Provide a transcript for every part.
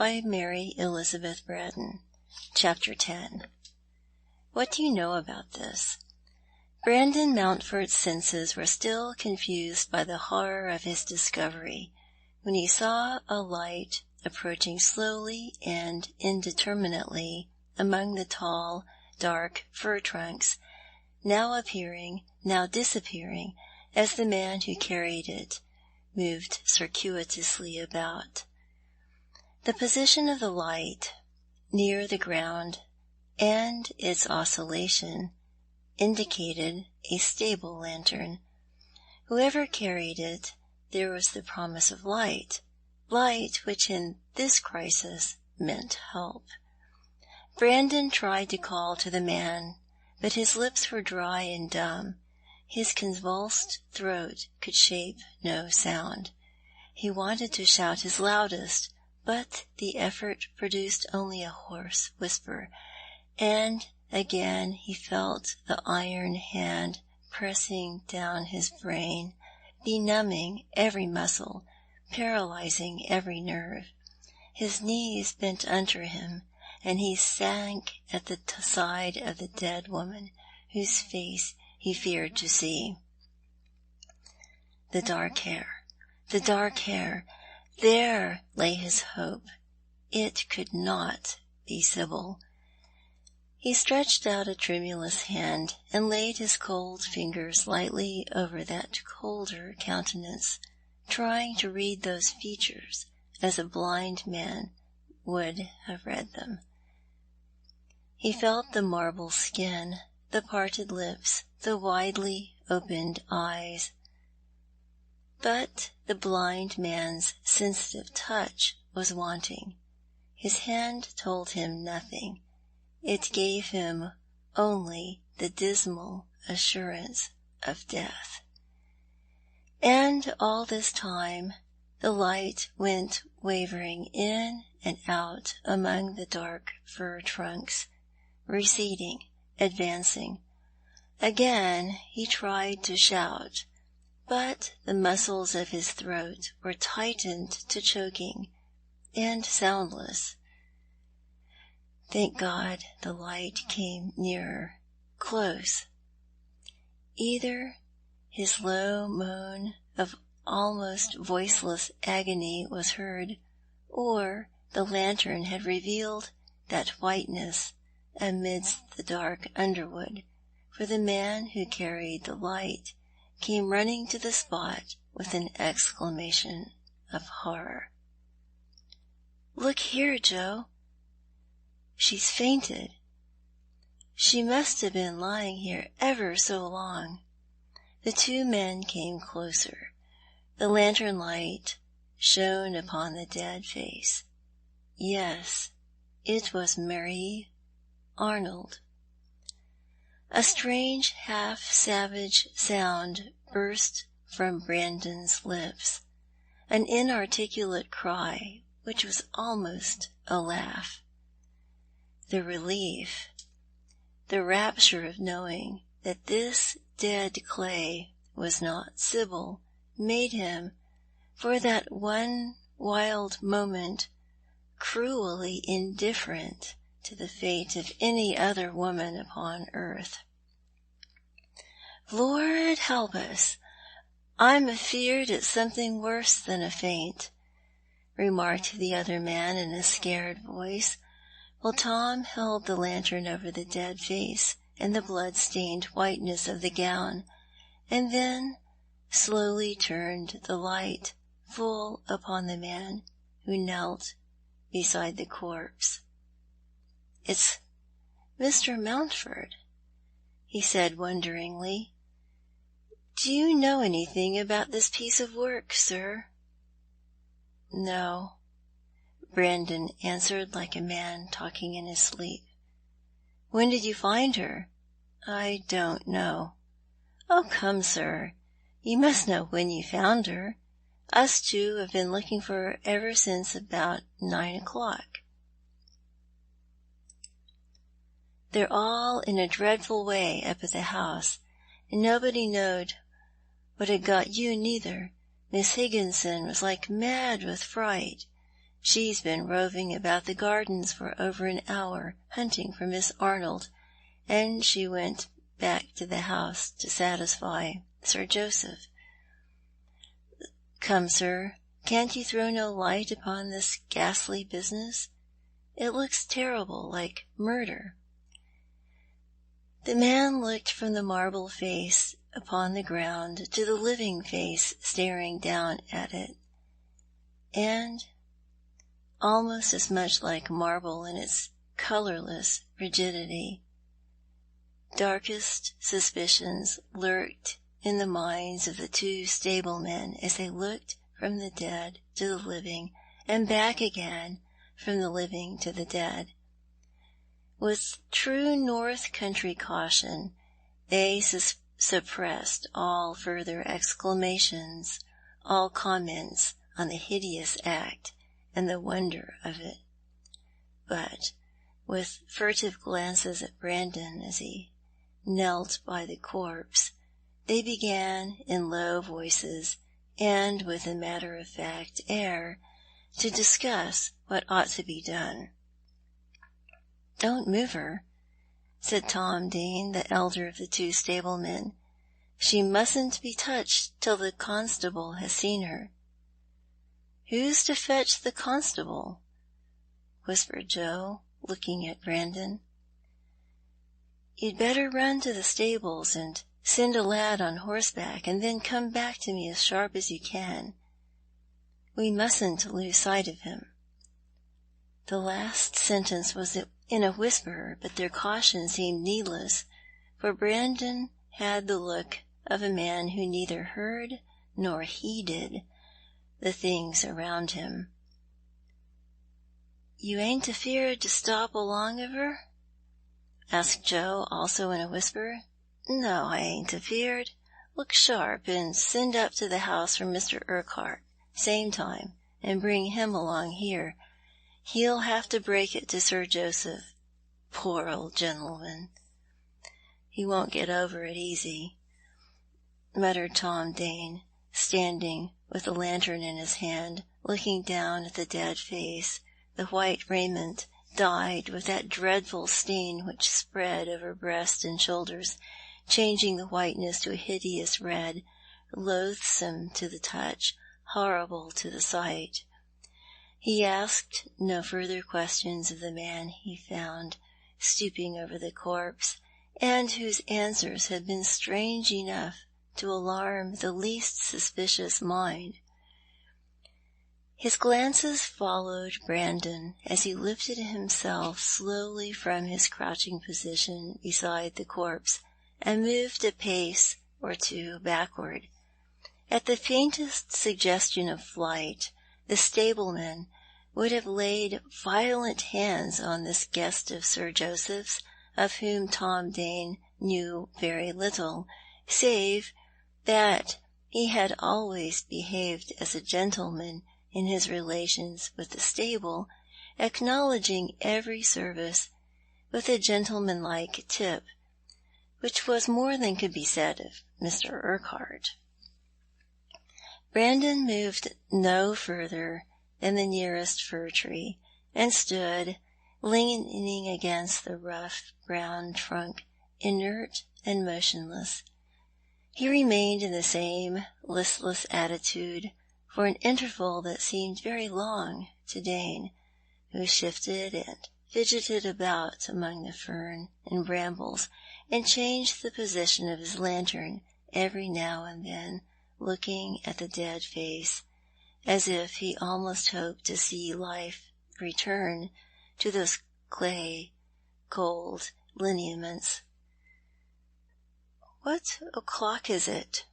by Mary Elizabeth Braddon. Chapter 10. What do you know about this? Brandon Mountford's senses were still confused by the horror of his discovery when he saw a light approaching slowly and indeterminately among the tall, dark fir trunks, now appearing, now disappearing, as the man who carried it moved circuitously about. The position of the light near the ground and its oscillation indicated a stable lantern. Whoever carried it, there was the promise of light which in this crisis meant help. Brandon tried to call to the man, but his lips were dry and dumb. His convulsed throat could shape no sound. He wanted to shout his loudest, but the effort produced only a hoarse whisper, and again he felt the iron hand pressing down his brain, benumbing every muscle, paralyzing every nerve. His knees bent under him, and he sank at the side of the dead woman, whose face he feared to see. The dark hair. There lay his hope. It could not be Sibyl. He stretched out a tremulous hand and laid his cold fingers lightly over that colder countenance, trying to read those features as a blind man would have read them. He felt the marble skin, the parted lips, the widely opened eyes. But the blind man's sensitive touch was wanting. His hand told him nothing. It gave him only the dismal assurance of death. And all this time the light went wavering in and out among the dark fir trunks, receding, advancing. Again he tried to shout, but the muscles of his throat were tightened to choking, and soundless. Thank God the light came nearer, close. Either his low moan of almost voiceless agony was heard, or the lantern had revealed that whiteness amidst the dark underwood, for the man who carried the light came running to the spot with an exclamation of horror. "Look here, Joe. She's fainted. She must have been lying here ever so long." The two men came closer. The lantern light shone upon the dead face. Yes, it was Marie Arnold. A strange, half-savage sound burst from Brandon's lips, an inarticulate cry which was almost a laugh. The relief, the rapture of knowing that this dead clay was not Sibyl, made him, for that one wild moment, cruelly indifferent to the fate of any other woman upon earth. "Lord help us, I'm afeard it's something worse than a faint," remarked the other man in a scared voice, while Tom held the lantern over the dead face and the blood-stained whiteness of the gown, and then slowly turned the light full upon the man who knelt beside the corpse. "It's Mr. Mountford," he said wonderingly. "Do you know anything about this piece of work, sir?" "No," Brandon answered like a man talking in his sleep. "When did you find her?" "I don't know." "Oh, come, sir. You must know when you found her. Us two have been looking for her ever since about 9 o'clock. They're all in a dreadful way up at the house, and nobody knowed what had got you neither. Miss Higginson was like mad with fright, She's been roving about the gardens for over an hour, hunting for Miss Arnold, and she went back to the house to satisfy Sir Joseph. Come, sir, can't you throw no light upon this ghastly business? It looks terrible, like murder." The man looked from the marble face upon the ground to the living face staring down at it, and almost as much like marble in its colourless rigidity. Darkest suspicions lurked in the minds of the two stablemen as they looked from the dead to the living, and back again from the living to the dead. With true North Country caution, they suppressed all further exclamations, all comments on the hideous act and the wonder of it. But, with furtive glances at Braddon as he knelt by the corpse, they began in low voices and with a matter-of-fact air to discuss what ought to be done. "Don't move her," said Tom Dane, the elder of the two stablemen. "She mustn't be touched till the constable has seen her." "Who's to fetch the constable?" whispered Joe, looking at Braddon. "You'd better run to the stables and send a lad on horseback, and then come back to me as sharp as you can. We mustn't lose sight of him." The last sentence was in a whisper, but their caution seemed needless, for Braddon had the look of a man who neither heard nor heeded the things around him. "You ain't afeared to stop along of her?" asked Joe, also in a whisper. "No, I ain't afeared. Look sharp, and send up to the house for Mr. Urquhart, same time, and bring him along here. He'll have to break it to Sir Joseph. Poor old gentleman. He won't get over it easy," muttered Tom Dane, standing with the lantern in his hand, looking down at the dead face, the white raiment dyed with that dreadful stain which spread over breast and shoulders, changing the whiteness to a hideous red, loathsome to the touch, horrible to the sight. He asked no further questions of the man he found stooping over the corpse, and whose answers had been strange enough to alarm the least suspicious mind. His glances followed Braddon as he lifted himself slowly from his crouching position beside the corpse and moved a pace or two backward. At the faintest suggestion of flight, the stableman would have laid violent hands on this guest of Sir Joseph's, of whom Tom Dane knew very little, save that he had always behaved as a gentleman in his relations with the stable, acknowledging every service with a gentlemanlike tip, which was more than could be said of Mr. Urquhart. Braddon moved no further than the nearest fir tree, and stood leaning against the rough brown trunk, inert and motionless. He remained in the same listless attitude for an interval that seemed very long to Dane, who shifted and fidgeted about among the fern and brambles, and changed the position of his lantern every now and then, looking at the dead face, as if he almost hoped to see life return to those clay, cold lineaments. "What o'clock is it?"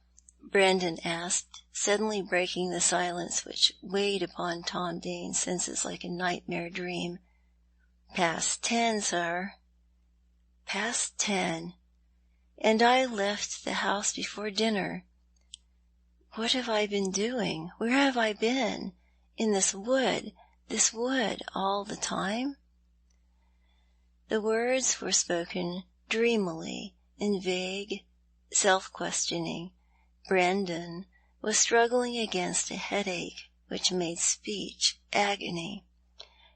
Braddon asked, suddenly breaking the silence which weighed upon Tom Dane's senses like a nightmare dream. "Past 10, sir." "Past 10. And I left the house before dinner. What have I been doing? Where have I been? In this wood all the time?" The words were spoken dreamily, in vague self-questioning. Braddon was struggling against a headache which made speech agony.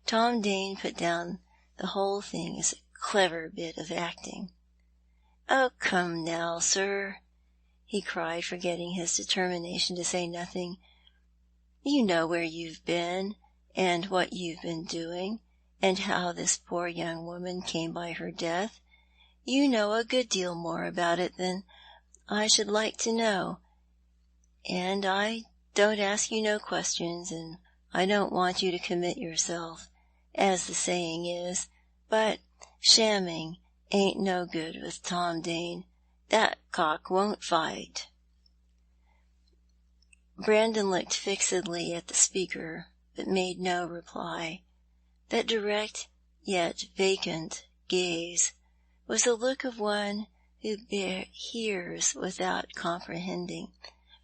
Tom Dane put down the whole thing as a clever bit of acting. "Oh, come now, sir," he cried, forgetting his determination to say nothing. "You know where you've been, and what you've been doing, and how this poor young woman came by her death. You know a good deal more about it than I should like to know, and I don't ask you no questions, and I don't want you to commit yourself, as the saying is, but shamming ain't no good with Tom Dane. That cock won't fight." Brandon looked fixedly at the speaker, but made no reply. That direct yet vacant gaze was the look of one who hears without comprehending.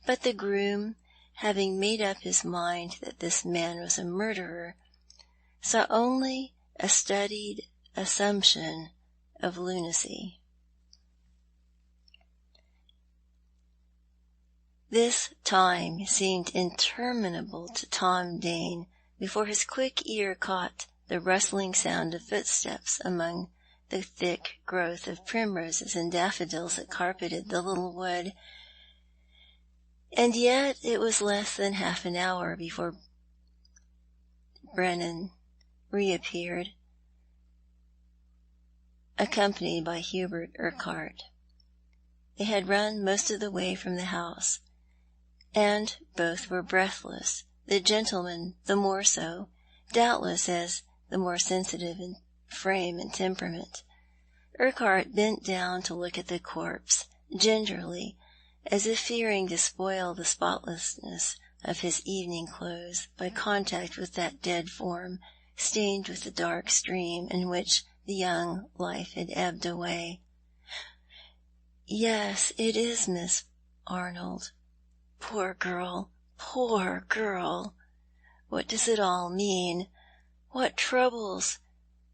But the groom, having made up his mind that this man was a murderer, saw only a studied assumption of lunacy. This time seemed interminable to Tom Dane before his quick ear caught the rustling sound of footsteps among the thick growth of primroses and daffodils that carpeted the little wood. And yet it was less than half an hour before Braddon reappeared, accompanied by Hubert Urquhart. They had run most of the way from the house, and both were breathless, the gentleman the more so, doubtless as the more sensitive in frame and temperament. Urquhart bent down to look at the corpse, gingerly, as if fearing to spoil the spotlessness of his evening clothes by contact with that dead form, stained with the dark stream in which the young life had ebbed away. "Yes, it is Miss Arnold. Poor girl, poor girl! What does it all mean? What troubles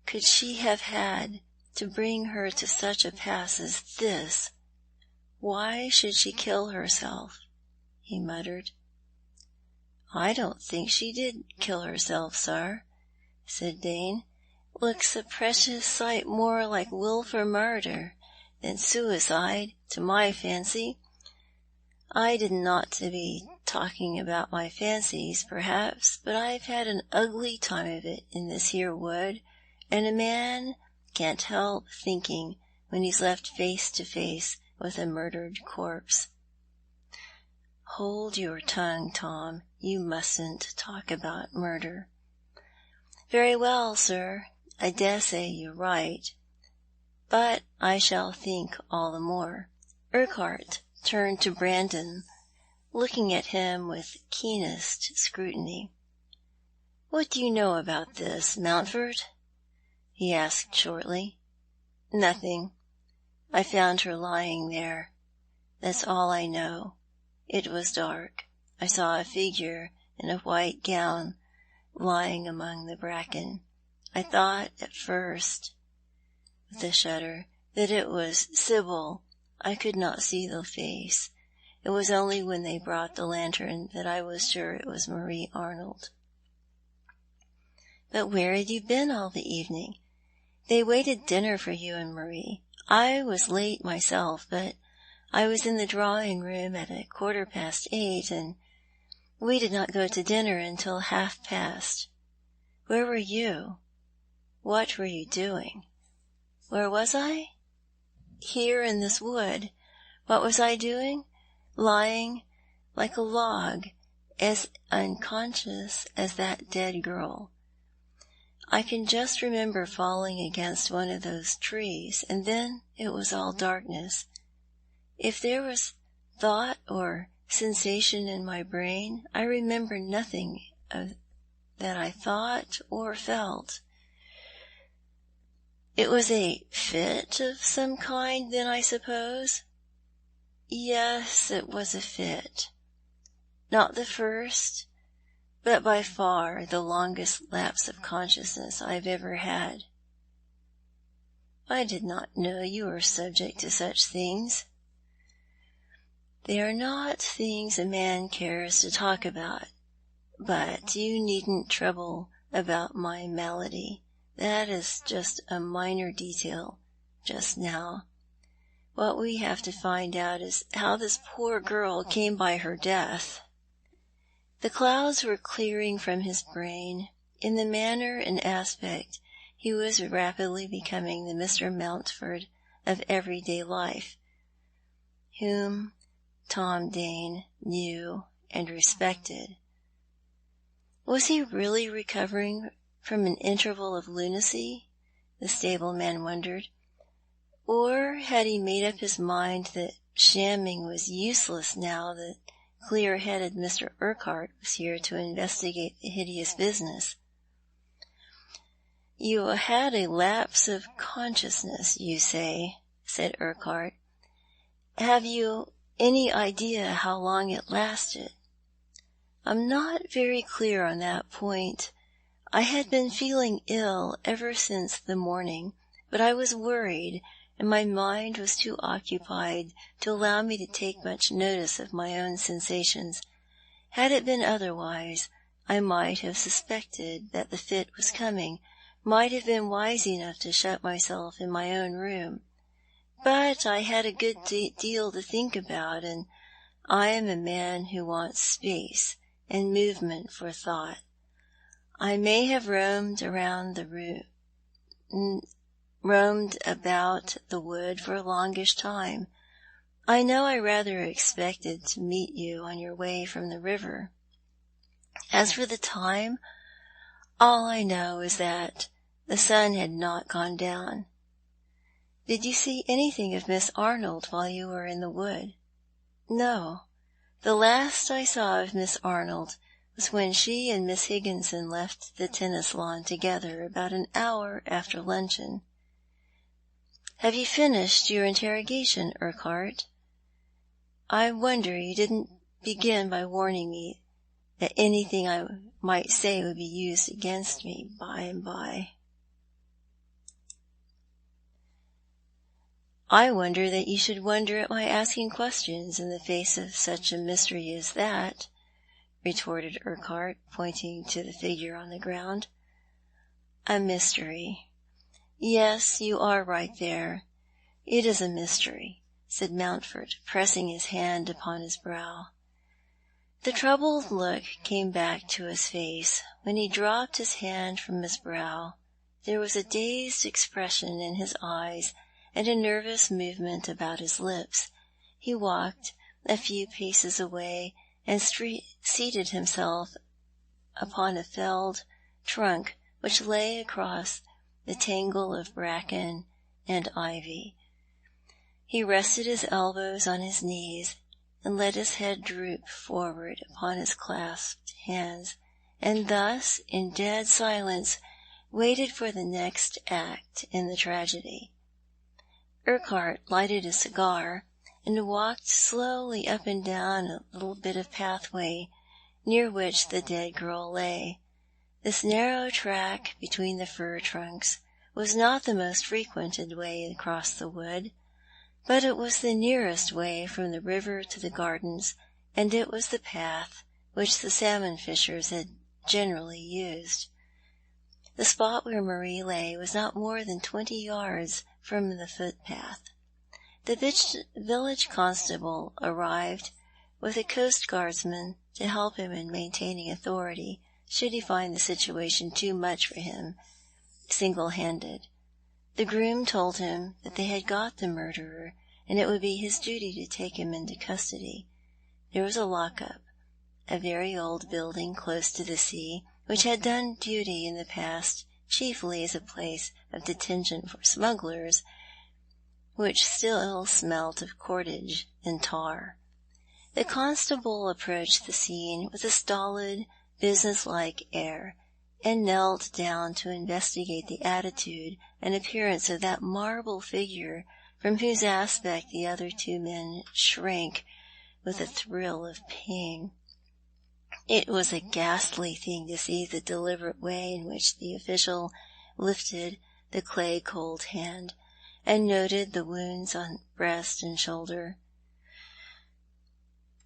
could she have had to bring her to such a pass as this? Why should she kill herself?" he muttered. "I don't think she did kill herself, sir," said Dane. "Looks a precious sight more like wilful murder than suicide, to my fancy. I didn't ought to be talking about my fancies, perhaps, but I've had an ugly time of it in this here wood, and a man can't help thinking when he's left face to face with a murdered corpse." "Hold your tongue, Tom. You mustn't talk about murder." "Very well, sir. I dessay you're right, but I shall think all the more." Urquhart turned to Braddon, looking at him with keenest scrutiny. "What do you know about this, Mountford?" he asked shortly. "Nothing. I found her lying there. That's all I know. It was dark. I saw a figure in a white gown lying among the bracken. I thought at first," with a shudder, "that it was Sibyl. I could not see the face. It was only when they brought the lantern that I was sure it was Marie Arnold." "But where had you been all the evening? They waited dinner for you and Marie. I was late myself, but I was in the drawing-room at 8:15, and we did not go to dinner until past. Where were you? What were you doing?" "Where was I? Here in this wood. What was I doing? Lying like a log, as unconscious as that dead girl. I can just remember falling against one of those trees, and then it was all darkness. If there was thought or sensation in my brain, I remember nothing of that I thought or felt." "It was a fit of some kind, then, I suppose?" "Yes, it was a fit. Not the first, but by far the longest lapse of consciousness I have ever had." "I did not know you were subject to such things." "They are not things a man cares to talk about, but you needn't trouble about my malady. That is just a minor detail just now. What we have to find out is how this poor girl came by her death." The clouds were clearing from his brain. In the manner and aspect he was rapidly becoming the Mr. Mountford of everyday life, whom Tom Dane knew and respected. Was he really recovering from an interval of lunacy? The stableman wondered. Or had he made up his mind that shamming was useless now that clear-headed Mr. Urquhart was here to investigate the hideous business? "You had a lapse of consciousness, you say," said Urquhart. "Have you any idea how long it lasted?" "I'm not very clear on that point. I had been feeling ill ever since the morning, but I was worried, and my mind was too occupied to allow me to take much notice of my own sensations. Had it been otherwise, I might have suspected that the fit was coming, might have been wise enough to shut myself in my own room. But I had a good deal to think about, and I am a man who wants space and movement for thought. I may have roamed about the wood for a longish time. I know I rather expected to meet you on your way from the river. As for the time, all I know is that the sun had not gone down." "Did you see anything of Miss Arnold while you were in the wood?" "No. The last I saw of Miss Arnold was when she and Miss Higginson left the tennis lawn together about an hour after luncheon." "Have you finished your interrogation, Urquhart? I wonder you didn't begin by warning me that anything I might say would be used against me by and by." "I wonder that you should wonder at my asking questions in the face of such a mystery as that," retorted Urquhart, pointing to the figure on the ground. "A mystery. Yes, you are right there. It is a mystery," said Mountford, pressing his hand upon his brow. The troubled look came back to his face. When he dropped his hand from his brow, there was a dazed expression in his eyes and a nervous movement about his lips. He walked a few paces away and seated himself upon a felled trunk which lay across the tangle of bracken and ivy. He rested his elbows on his knees and let his head droop forward upon his clasped hands, and thus, in dead silence, waited for the next act in the tragedy. Urquhart lighted a cigar and walked slowly up and down a little bit of pathway near which the dead girl lay. This narrow track between the fir trunks was not the most frequented way across the wood, but it was the nearest way from the river to the gardens, and it was the path which the salmon fishers had generally used. The spot where Marie lay was not more than 20 yards from the footpath. The village constable arrived with a coastguardsman to help him in maintaining authority, should he find the situation too much for him single-handed. The groom told him that they had got the murderer, and it would be his duty to take him into custody. There was a lock-up, a very old building close to the sea, which had done duty in the past chiefly as a place of detention for smugglers, which still smelt of cordage and tar. The constable approached the scene with a stolid, business-like air, and knelt down to investigate the attitude and appearance of that marble figure from whose aspect the other two men shrank with a thrill of pain. It was a ghastly thing to see the deliberate way in which the official lifted the clay-cold hand and noted the wounds on breast and shoulder.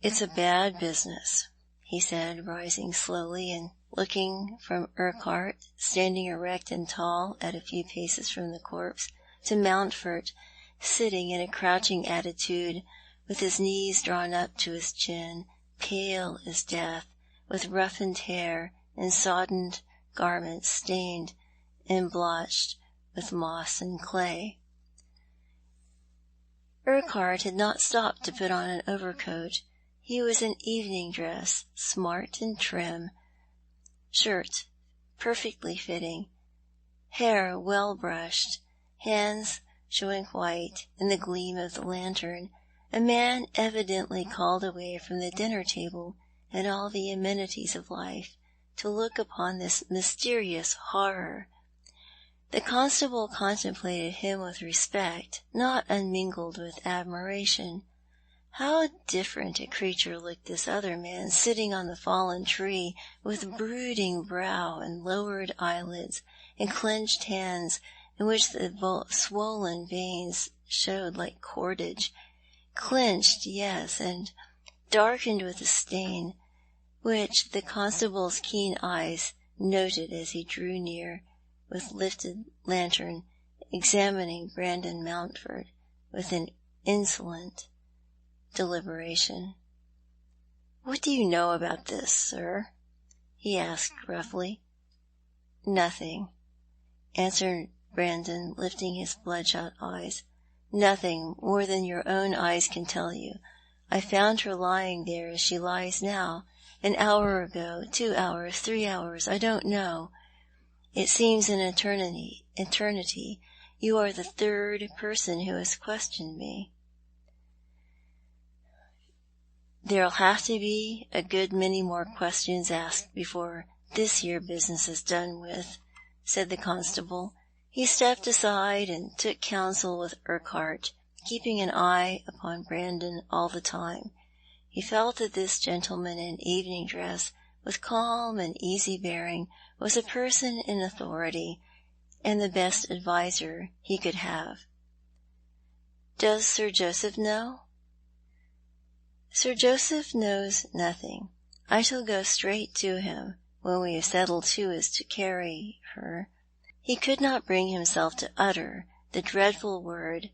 "It's a bad business," he said, rising slowly and looking from Urquhart, standing erect and tall at a few paces from the corpse, to Mountford, sitting in a crouching attitude, with his knees drawn up to his chin, pale as death, with roughened hair and soddened garments stained and blotched with moss and clay. Urquhart had not stopped to put on an overcoat. He was in evening dress, smart and trim, shirt perfectly fitting, hair well brushed, hands showing white in the gleam of the lantern, a man evidently called away from the dinner table and all the amenities of life to look upon this mysterious horror. The constable contemplated him with respect, not unmingled with admiration. How different a creature looked this other man, sitting on the fallen tree, with brooding brow and lowered eyelids, and clenched hands in which the swollen veins showed like cordage. Clenched, yes, and darkened with a stain, which the constable's keen eyes noted as he drew near, with lifted lantern, examining Brandon Mountford with an insolent deliberation. "What do you know about this, sir?" he asked gruffly. "Nothing," answered Brandon, lifting his bloodshot eyes. "Nothing more than your own eyes can tell you. I found her lying there as she lies now, an hour ago, 2 hours, 3 hours, I don't know. It seems an eternity. You are the third person who has questioned me." "There'll have to be a good many more questions asked before this here business is done with," said the constable. He stepped aside and took counsel with Urquhart, keeping an eye upon Brandon all the time. He felt that this gentleman in evening dress, with calm and easy bearing, was a person in authority, and the best adviser he could have. "Does Sir Joseph know?" "Sir Joseph knows nothing. I shall go straight to him, when we have settled who is to carry her." He could not bring himself to utter the dreadful word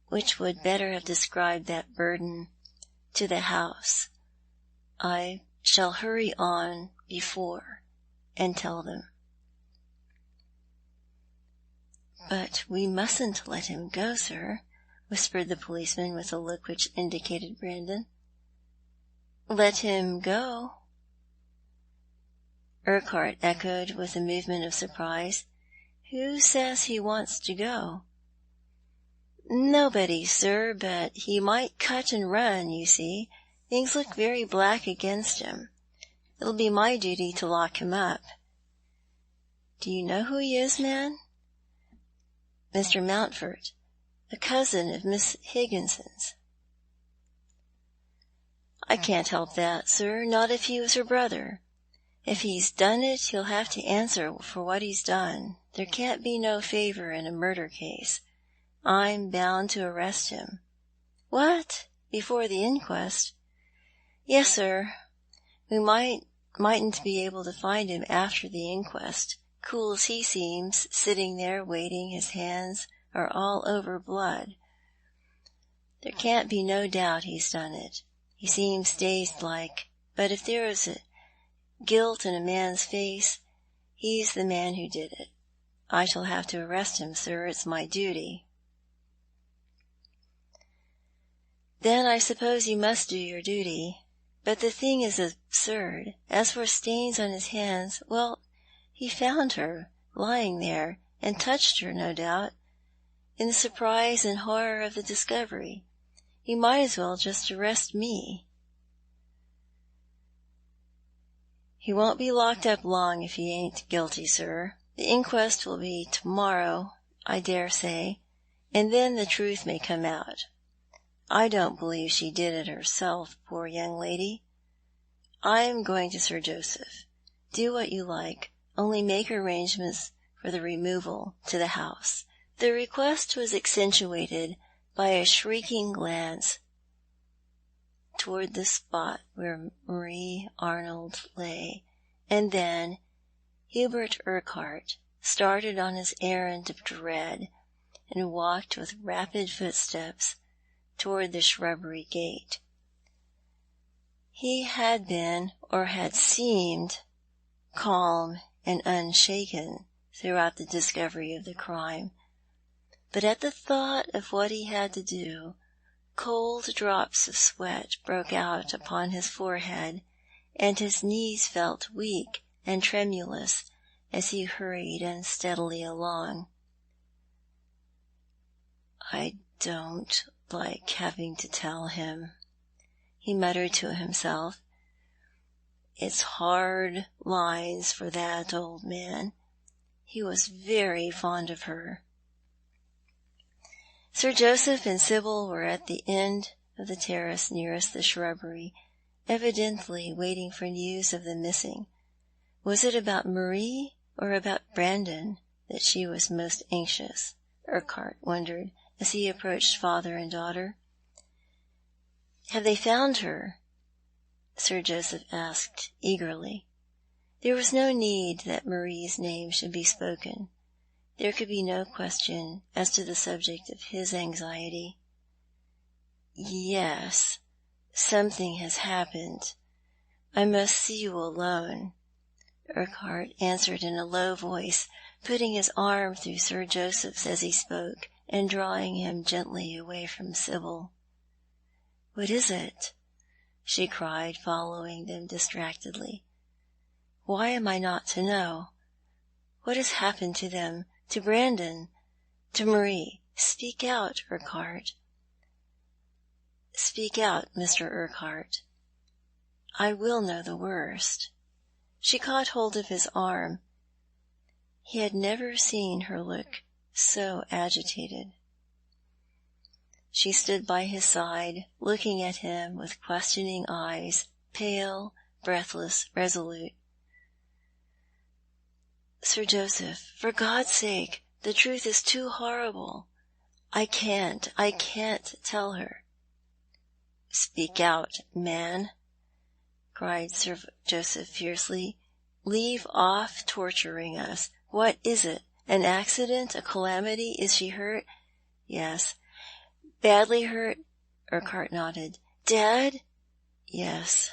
which would better have described that burden to the house. "I shall hurry on before and tell them." "But we mustn't let him go, sir," whispered the policeman, with a look which indicated Brandon. "Let him go?" Urquhart echoed with a movement of surprise. "Who says he wants to go?" "Nobody, sir, but he might cut and run, you see. Things look very black against him. It'll be my duty to lock him up." "Do you know who he is, man?" "Mr. Mountford, a cousin of Miss Higginson's." "I can't help that, sir, not if he was her brother. If he's done it, he'll have to answer for what he's done. There can't be no favour in a murder case. I'm bound to arrest him." "What? Before the inquest?" "Yes, sir. We mightn't be able to find him after the inquest. Cool as he seems, sitting there waiting, his hands are all over blood. There can't be no doubt he's done it. He seems dazed like, but if there is guilt in a man's face, he's the man who did it. I shall have to arrest him, sir. It's my duty." "Then I suppose you must do your duty. But the thing is absurd. As for stains on his hands, well, he found her lying there, and touched her, no doubt, in the surprise and horror of the discovery. He might as well just arrest me." "He won't be locked up long if he ain't guilty, sir. The inquest will be to-morrow, I dare say, and then the truth may come out. I don't believe she did it herself, poor young lady. I am going to Sir Joseph. Do what you like, only make arrangements for the removal to the house." The request was accentuated by a shrieking glance toward the spot where Marie Arnold lay, and then Hubert Urquhart started on his errand of dread, and walked with rapid footsteps toward the shrubbery gate. He had been, or had seemed, calm and unshaken throughout the discovery of the crime, but at the thought of what he had to do, cold drops of sweat broke out upon his forehead, and his knees felt weak and tremulous as he hurried unsteadily along. "I don't like having to tell him," he muttered to himself. "It's hard lines for that old man. He was very fond of her." Sir Joseph and Sibyl were at the end of the terrace nearest the shrubbery, evidently waiting for news of the missing. Was it about Marie or about Braddon that she was most anxious? Urquhart wondered as he approached father and daughter. "Have they found her?" Sir Joseph asked eagerly. There was no need that Marie's name should be spoken. There could be no question as to the subject of his anxiety. "Yes, something has happened. I must see you alone," Urquhart answered in a low voice, putting his arm through Sir Joseph's as he spoke, and drawing him gently away from Sibyl. "What is it?" she cried, following them distractedly. "Why am I not to know? What has happened to them, to Braddon, to Marie? Speak out, Urquhart. Speak out, Mr. Urquhart. I will know the worst." She caught hold of his arm. He had never seen her look so agitated. She stood by his side, looking at him with questioning eyes, pale, breathless, resolute. "Sir Joseph, for God's sake, the truth is too horrible. I can't tell her." "Speak out, man," cried Sir Joseph fiercely. "Leave off torturing us. What is it? An accident? A calamity? Is she hurt?" "Yes." "Badly hurt?" Urquhart nodded. "Dead?" "Yes."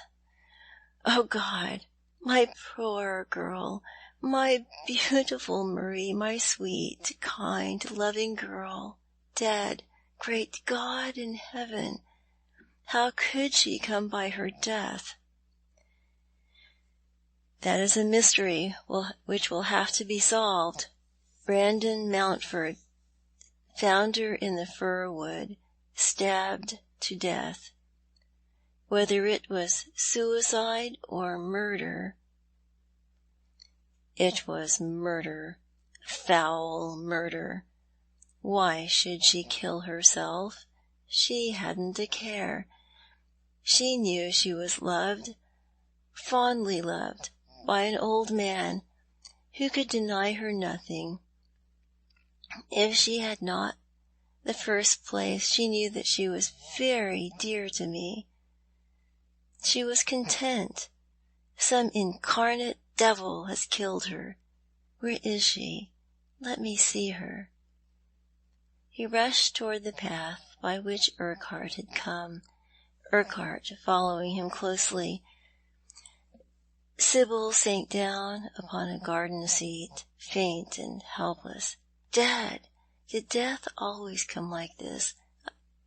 "Oh, God! My poor girl! My beautiful Marie, my sweet, kind, loving girl, dead! Great God in heaven! How could she come by her death?" "That is a mystery which will have to be solved. Braddon Mountford found her in the fir wood, stabbed to death. Whether it was suicide or murder—" "It was murder. Foul murder. Why should she kill herself? She hadn't a care. She knew she was loved, fondly loved, by an old man who could deny her nothing. If she had not the first place, she knew that she was very dear to me. She was content. Some incarnate devil has killed her. Where is she? Let me see her." He rushed toward the path by which Urquhart had come, Urquhart following him closely. Sibyl sank down upon a garden seat, faint and helpless. Dead! Did death always come like this,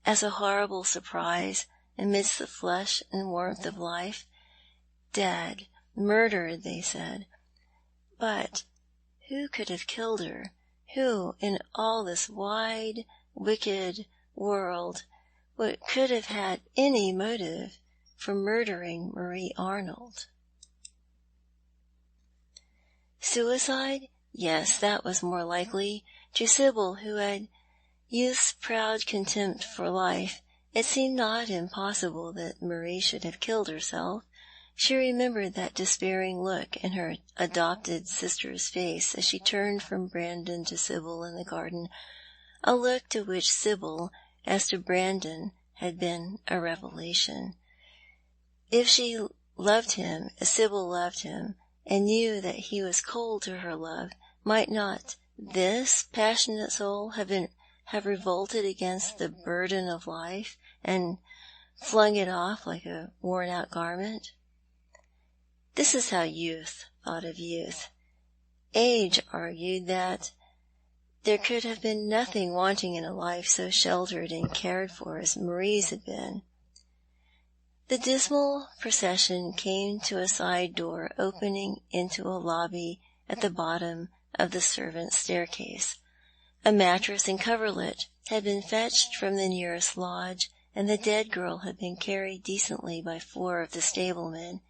as a horrible surprise amidst the flush and warmth of life? Dead, murdered, they said. But who could have killed her? Who, in all this wide, wicked world, could have had any motive for murdering Marie Arnold? Suicide? Yes, that was more likely. To Sibyl, who had youth's proud contempt for life, it seemed not impossible that Marie should have killed herself. She remembered that despairing look in her adopted sister's face as she turned from Braddon to Sibyl in the garden, a look to which Sibyl, as to Braddon, had been a revelation. If she loved him as Sibyl loved him, and knew that he was cold to her love, might not this passionate soul have revolted against the burden of life, and flung it off like a worn-out garment? This is how youth thought of youth. Age argued that there could have been nothing wanting in a life so sheltered and cared for as Marie's had been. The dismal procession came to a side door opening into a lobby at the bottom of the servants' staircase. A mattress and coverlet had been fetched from the nearest lodge, and the dead girl had been carried decently by 4 of the stablemen,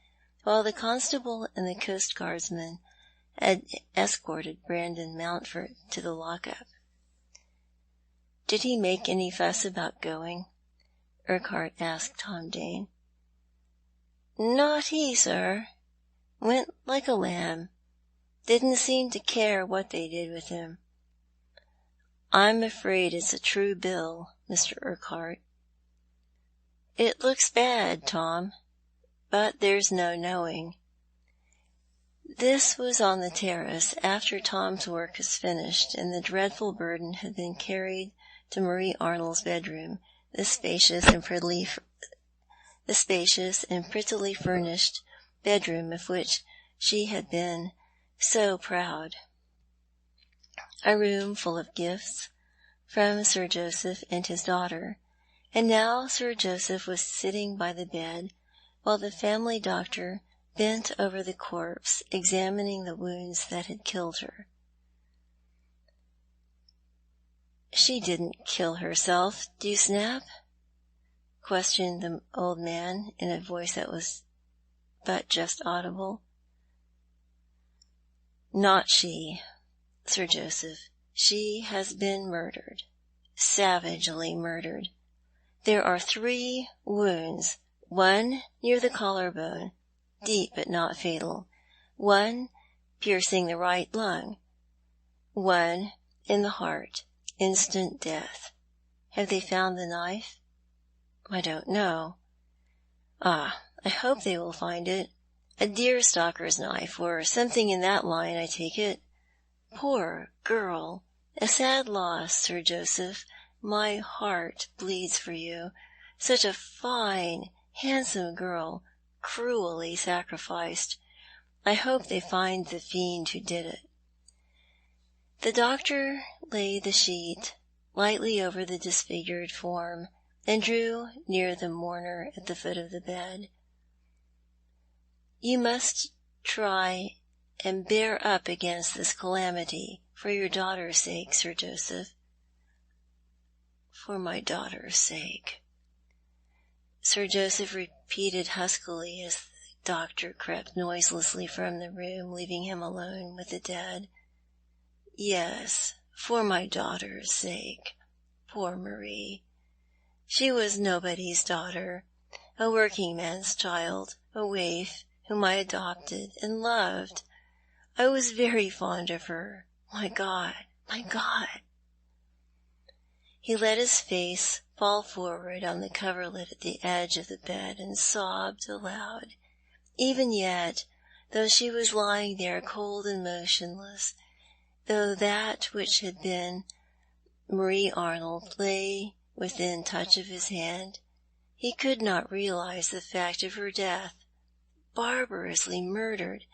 while the constable and the coastguardsman had escorted Brandon Mountford to the lock-up. "Did he make any fuss about going?" Urquhart asked Tom Dane. "Not he, sir. Went like a lamb. Didn't seem to care what they did with him." "I'm afraid it's a true bill, Mr. Urquhart." "It looks bad, Tom, but there's no knowing." This was on the terrace, after Tom's work was finished, and the dreadful burden had been carried to Marie Arnold's bedroom, the spacious and prettily furnished bedroom of which she had been so proud. A room full of gifts from Sir Joseph and his daughter, and now Sir Joseph was sitting by the bed, while the family doctor bent over the corpse, examining the wounds that had killed her. "She didn't kill herself, Dewsnap?" questioned the old man in a voice that was but just audible. "Not she, Sir Joseph. She has been murdered. Savagely murdered. There are 3 wounds, one near the collarbone, deep but not fatal, one piercing the right lung, one in the heart, instant death. Have they found the knife?" "I don't know." "Ah, I hope they will find it. A deer-stalker's knife, or something in that line, I take it. Poor girl! A sad loss, Sir Joseph. My heart bleeds for you. Such a fine, handsome girl, cruelly sacrificed. I hope they find the fiend who did it." The doctor laid the sheet lightly over the disfigured form, and drew near the mourner at the foot of the bed. "You must try and bear up against this calamity, for your daughter's sake, Sir Joseph." "For my daughter's sake," Sir Joseph repeated huskily as the doctor crept noiselessly from the room, leaving him alone with the dead. "Yes, for my daughter's sake. Poor Marie. She was nobody's daughter, a working man's child, a waif, whom I adopted and loved. I was very fond of her. My God, my God!" He let his face fall forward on the coverlet at the edge of the bed and sobbed aloud. Even yet, though she was lying there cold and motionless, though that which had been Marie Arnold lay within touch of his hand, he could not realize the fact of her death. Barbarously murdered,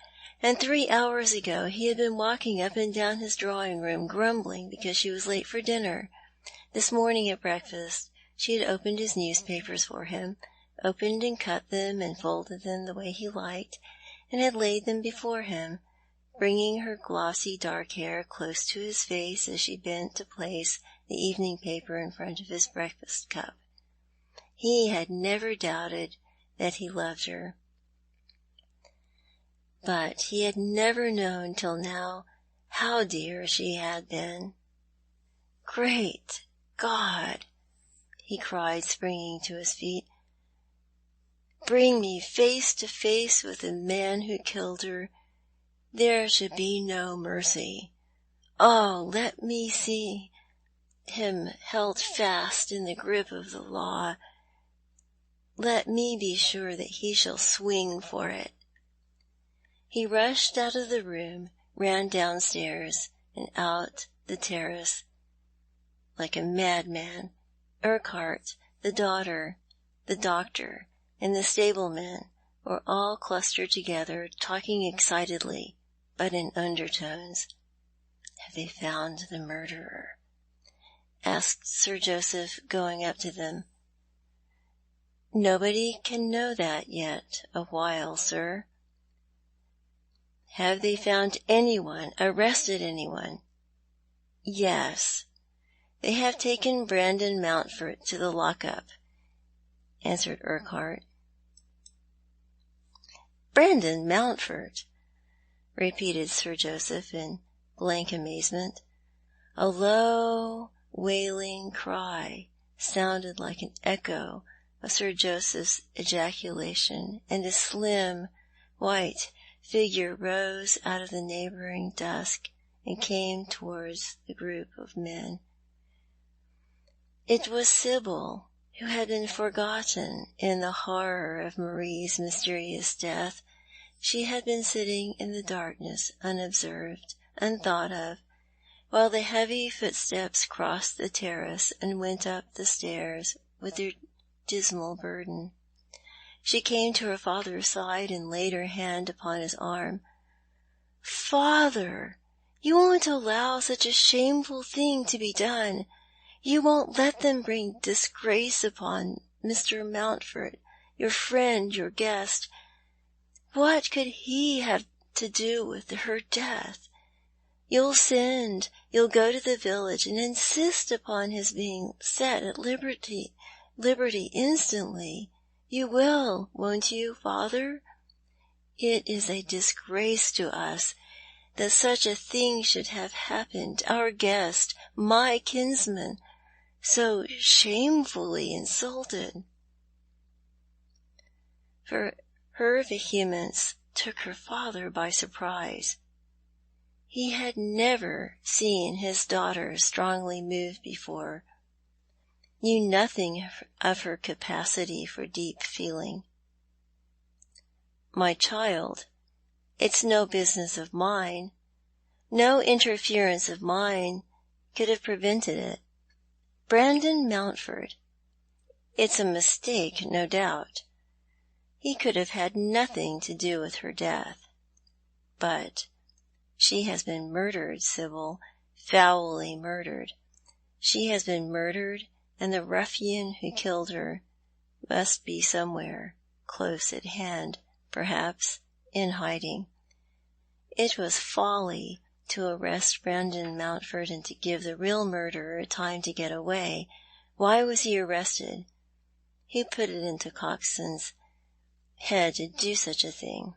and 3 hours ago he had been walking up and down his drawing-room grumbling because she was late for dinner. This morning at breakfast she had opened his newspapers for him, opened and cut them and folded them the way he liked, and had laid them before him, bringing her glossy dark hair close to his face as she bent to place the evening paper in front of his breakfast cup. He had never doubted that he loved her, but he had never known till now how dear she had been. "Great God!" he cried, springing to his feet. "Bring me face to face with the man who killed her. There should be no mercy. Oh, let me see him held fast in the grip of the law. let me be sure that he shall swing for it." He rushed out of the room, ran downstairs and out the terrace like a madman. Urquhart, the daughter, the doctor, and the stablemen were all clustered together, talking excitedly, but in undertones. "Have they found the murderer?" asked Sir Joseph, going up to them. "Nobody can know that yet awhile, sir." "Have they found arrested anyone?" "Yes. They have taken Braddon Mountford to the lock-up," answered Urquhart. "Braddon Mountford!" repeated Sir Joseph in blank amazement. A low, wailing cry sounded like an echo of Sir Joseph's ejaculation, and a slim, white figure rose out of the neighbouring dusk and came towards the group of men. It was Sibyl, who had been forgotten in the horror of Marie's mysterious death. She had been sitting in the darkness, unobserved, unthought of, while the heavy footsteps crossed the terrace and went up the stairs with their dismal burden. She came to her father's side and laid her hand upon his arm. "Father, you won't allow such a shameful thing to be done. You won't let them bring disgrace upon Mr. Mountford, your friend, your guest. What could he have to do with her death? You'll go to the village and insist upon his being set at liberty instantly. You will, won't you, father? It is a disgrace to us that such a thing should have happened. Our guest, my kinsman, so shamefully insulted." For her vehemence took her father by surprise. He had never seen his daughter strongly moved before, knew nothing of her capacity for deep feeling. "My child, it's no business of mine. No interference of mine could have prevented it. Braddon Mountford. It's a mistake, no doubt. He could have had nothing to do with her death. But she has been murdered, Sibyl, foully murdered. She has been murdered, and the ruffian who killed her must be somewhere, close at hand, perhaps, in hiding. It was folly to arrest Braddon Mountford and to give the real murderer time to get away. Why was he arrested? Who put it into Coxon's head to do such a thing?"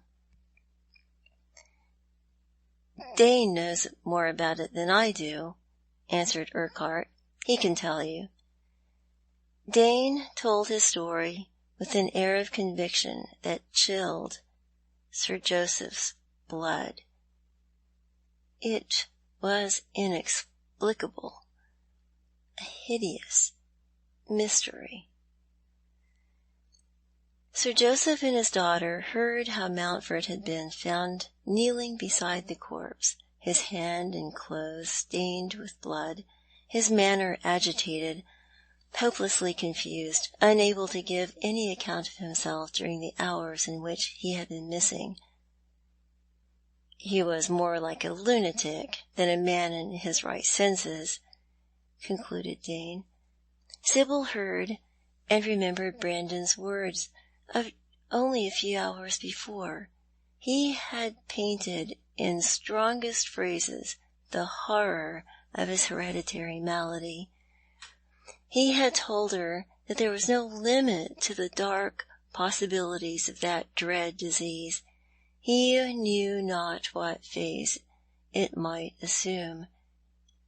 "Dane knows more about it than I do," answered Urquhart. "He can tell you." Dane told his story with an air of conviction that chilled Sir Joseph's blood. It was inexplicable, a hideous mystery. Sir Joseph and his daughter heard how Mountford had been found kneeling beside the corpse, his hand and clothes stained with blood, his manner agitated, hopelessly confused, unable to give any account of himself during the hours in which he had been missing. "He was more like a lunatic than a man in his right senses," concluded Dane. Sibyl heard and remembered Braddon's words of only a few hours before. He had painted in strongest phrases the horror of his hereditary malady. He had told her that there was no limit to the dark possibilities of that dread disease. He knew not what phase it might assume.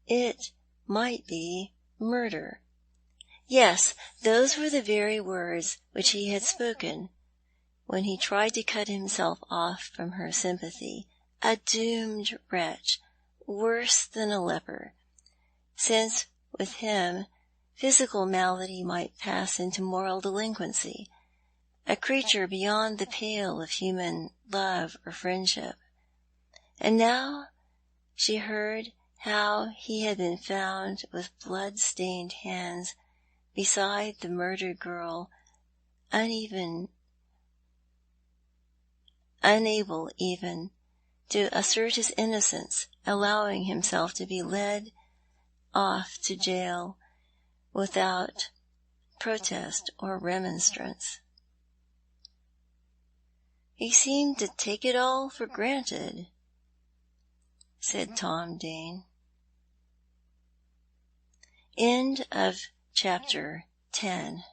It might be murder. Yes, those were the very words which he had spoken when he tried to cut himself off from her sympathy. A doomed wretch, worse than a leper, since with him physical malady might pass into moral delinquency. a creature beyond the pale of human love or friendship. And now she heard how he had been found with blood-stained hands beside the murdered girl, unable even to assert his innocence, allowing himself to be led off to jail without protest or remonstrance. "He seemed to take it all for granted," said Tom Dane. End of chapter 10.